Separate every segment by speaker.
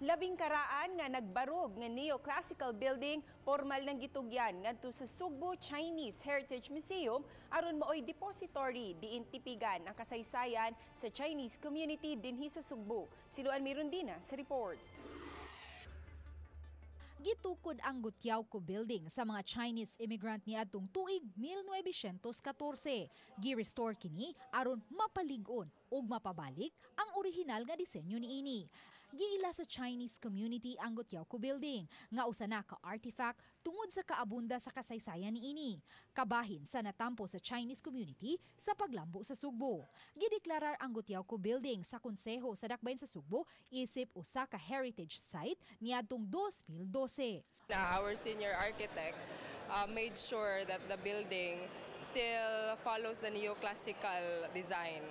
Speaker 1: Labing karaan nga nagbarog nga neoclassical building formal ng gitugyan ngadto sa Sugbo Chinese Heritage Museum aron maoy depository diin tipigan ang kasaysayan sa Chinese community dinhi sa Sugbo. Siluan Mirundina sa report.
Speaker 2: Gitukod ang Gutiawco Building sa mga Chinese immigrant niadtong tuig 1914. Gi-restore kini aron mapalig-on ug mapabalik ang orihinal nga disenyo niini. Giila sa Chinese community ang Gutiawco Building nga usa na ka artifact tungod sa kaabunda sa kasaysayan niini. Kabahin sa natampo sa Chinese community sa paglambo sa Sugbo. Gideklarar ang Gutiawco Building sa konseho sa dakbayan sa Sugbo isip usa ka heritage site niadtong 2012.
Speaker 3: Our senior architect made sure that the building still follows the neoclassical design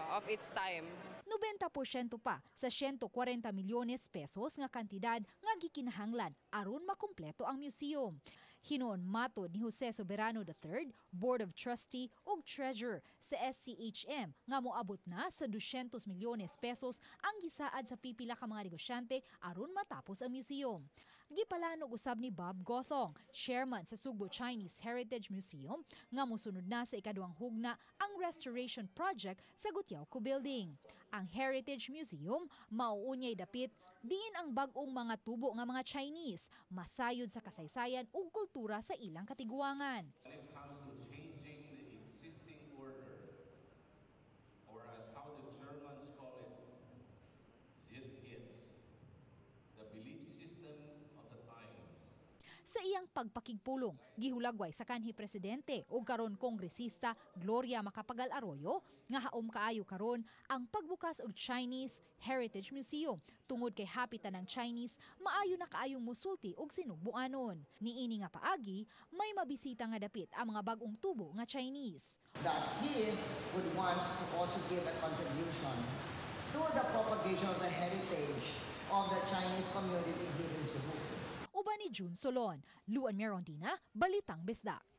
Speaker 3: of its time.
Speaker 2: 90% pa sa 140 milyones pesos nga kantidad nga gikinahanglan aron makumpleto ang museum. Hinuon matod ni Jose Soberano III, Board of Trustee ug Treasurer sa SCHM nga moabot na sa 200 milyones pesos ang gisaad sa pipila ka mga negosyante aron matapos ang museum. Gipalanog usab ni Bob Gothong, chairman sa Sugbo Chinese Heritage Museum, nga mosunod na sa ikaduhang hugna ang restoration project sa Gutiawco Building. Ang Heritage Museum mauunyay dapit diin ang bag-ong mga tubo nga mga Chinese, masayod sa kasaysayan ug kultura sa ilang katiguangan.
Speaker 4: When it comes to changing the existing order, or as how the Germans call it, Zielhits, the belief system of the times.
Speaker 2: Sa iyang pagpakigpulong, gihulagway sa kanhi presidente o karon kongresista Gloria Macapagal Arroyo nga haom kaayo karon ang pagbukas og Chinese Heritage Museum tungod kay hapitan ng Chinese maayo na kaayong musulti og sinugbuanon. Niini nga paagi may mabisita nga dapit ang mga bag-ong tubo nga Chinese.
Speaker 5: That he would want to also give a contribution to the propagation of the heritage of the Chinese community here in Cebu.
Speaker 2: Uban ni June Solon, Luan Mirundina, Balitang Bisdak.